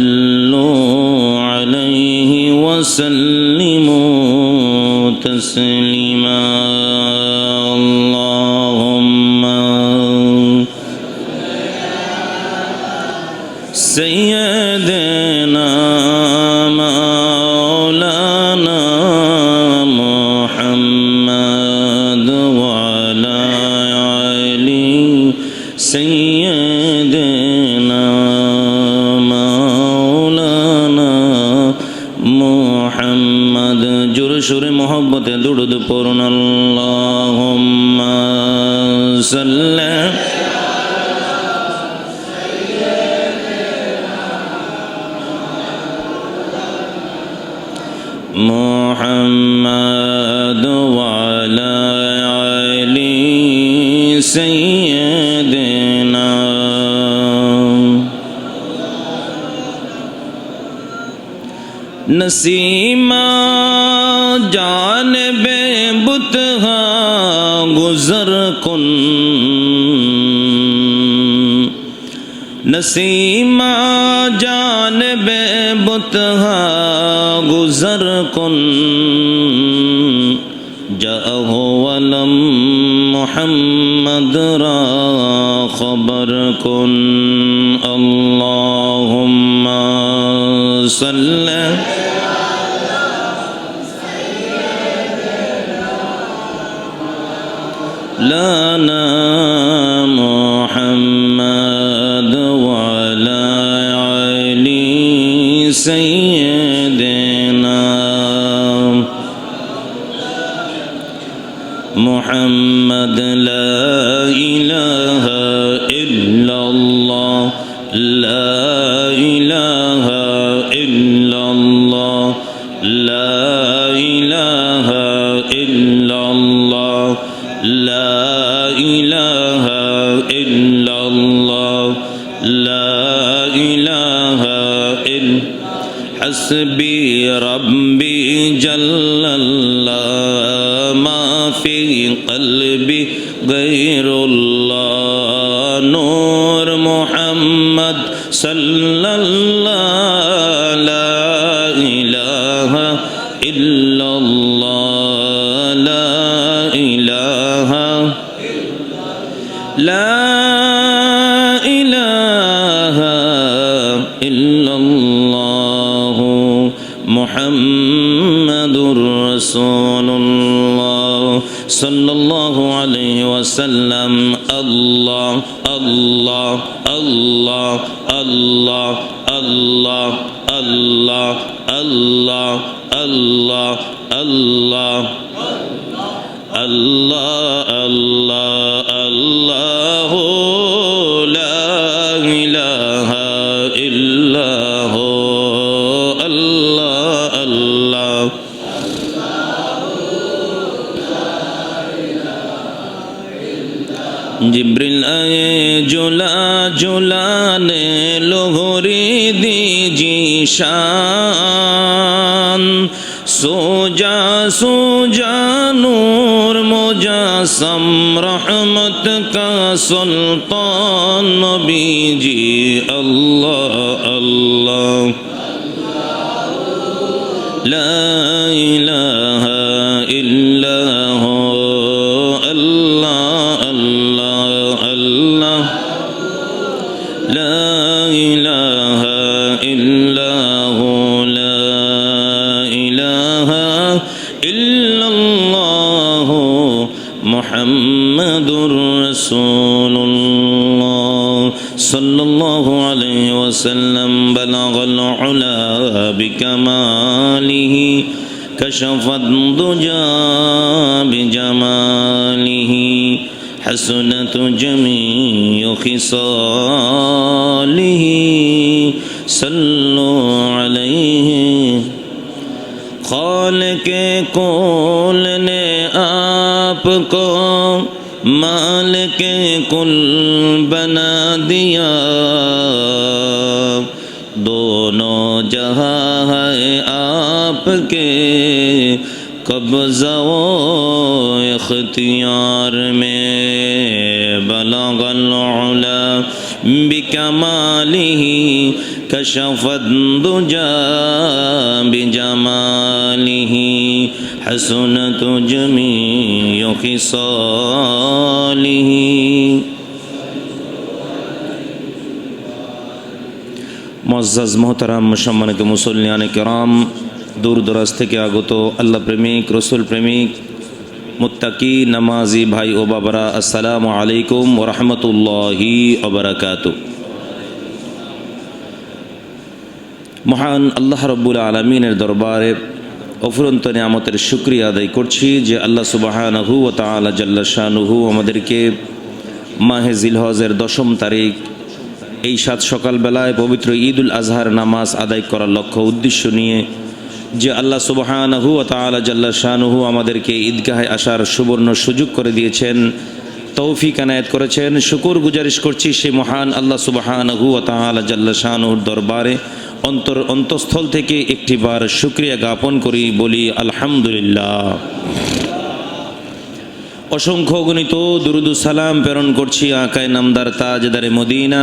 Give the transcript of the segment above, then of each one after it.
صلوا عليه وسلموا تسليما اللهم سيدنا مولانا محمد وعلى علي سيدنا مولانا محمد জোরে সুরে মোহব্বতে দুরূদ পড়ুন আল্লাহুম্মা সাল্লি محمد وعلى علي سيدنا نسیما جانب بتہا گزر کن نسیما جانب بتہا گزر کن جاءه ولم محمد را خبر کن اللهم صل لنا محمد وعلى علي سيدنا محمد لا إله إلا الله لا إله إلا الله لا إله إلا الله لا إله إلا الله لا إله إلا حسبي ربي جل الله ما في قلبي غير الله نور محمد صلى الله لا إله إلا الله لا إله لا إله إلا الله محمد رسول الله صلى الله عليه وسلم الله الله الله الله الله الله الله الله الله الله الله الله لا إله إلا هو الله الله जिब्रिल आए जुला जुलाने लोहरी दीजी शान सोजा सोजा नूर मुजासम रहमत का सुल्तान नबी जी अल्लाह अल्लाह ला इलाहा इल्ला हु अल्लाह अल्लाह अल्लाह ला इलाहा इल्ला हु ला इलाहा इल्लल्लाह मुहम्मदुर रसूलुल्लाह सल्लल्लाहु अलैहि वसल्लम बलगल उला बिकमालिही कशफत दुजा बिजमालिही हसनत जमीउ खिसालिही सल्लु अलैहि खालिक़े कुल ने आपको मालिके कुल बना दिया दोनों जहां है आपके कब्ज़ा व इख्तियार में बलगल उला बिकमालिही كشف الدجى بجماله حسنت جميع خصاله মুআজ্জাজ মোহতারাম সম্মানিত মুসল্লিয়ানে কেরাম, দূর দরাজ থেকে আগত আল্লাহ প্রেমিক, রসুল প্রেমিক, মুত্তাকি, নামাজি ভাই ও বাবারা, আসসালামু আলাইকুম ওয়া রাহমাতুল্লাহি ওয়া বারাকাতুহু। মহান আল্লাহ রাব্বুল আলামিনের দরবারে অফুরন্ত নিয়ামতের শুকরিয়া আদায় করছি যে আল্লাহ সুবহানাহু ওয়া তাআলা জাল্লা শানুহু আমাদেরকে মাহে জিলহজের 10ম তারিখ এই সাত সকালবেলায় পবিত্র ঈদুল আজহার নামাজ আদায় করার লক্ষ্য উদ্দেশ্য নিয়ে যে আল্লাহ সুবহানাহু ওয়া তাআলা জাল্লা শানুহু আমাদেরকে ঈদগাহে আসার সুবর্ণ সুযোগ করে দিয়েছেন, তৌফিক এনায়েত করেছেন। শুকর গুজারিশ করছি সেই মহান আল্লাহ সুবহানাহু ওয়া তাআলা জাল্লা শানুহুর দরবারে অন্তঃস্থল থেকে একটিবার শুকরিয়া জ্ঞাপন করি, বলি আলহামদুলিল্লাহ। অসংখ্য গণিত দুরুদ সালাম প্রেরণ করছি আকায়ে নামদার তাজদারে মদিনা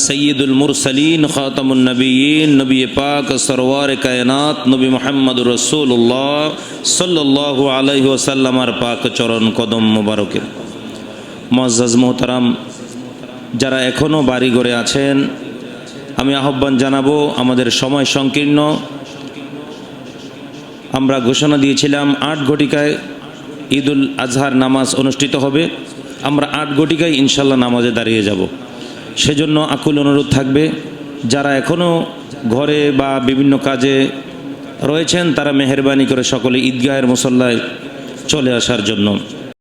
সৈয়দুল মুরসালিন খাতামুন নবিয়্যিন নবী পাক সরওয়ারে কায়নাত নবী মুহাম্মদুর রাসূলুল্লাহ সাল্লাল্লাহু আলাইহি ওয়াসাল্লামের পাক চরণ কদম মোবারকের। মুআজ্জাজ মোহতারাম, যারা এখনও বাড়ি ঘরে আছেন, আমি আহ্বান জানাবো, আমাদের সময় সংকীর্ণ। আমরা ঘোষণা দিয়েছিলাম 8 ঘটিকায় ঈদুল আজহার নামাজ অনুষ্ঠিত হবে। আমরা 8 ঘটিকায় ইনশাল্লাহ নামাজে দাঁড়িয়ে যাব। সেজন্য আকুল অনুরোধ থাকবে, যারা এখনও ঘরে বা বিভিন্ন কাজে রয়েছেন তারা মেহেরবানি করে সকলে ঈদগাহের মুসল্লায় চলে আসার জন্য।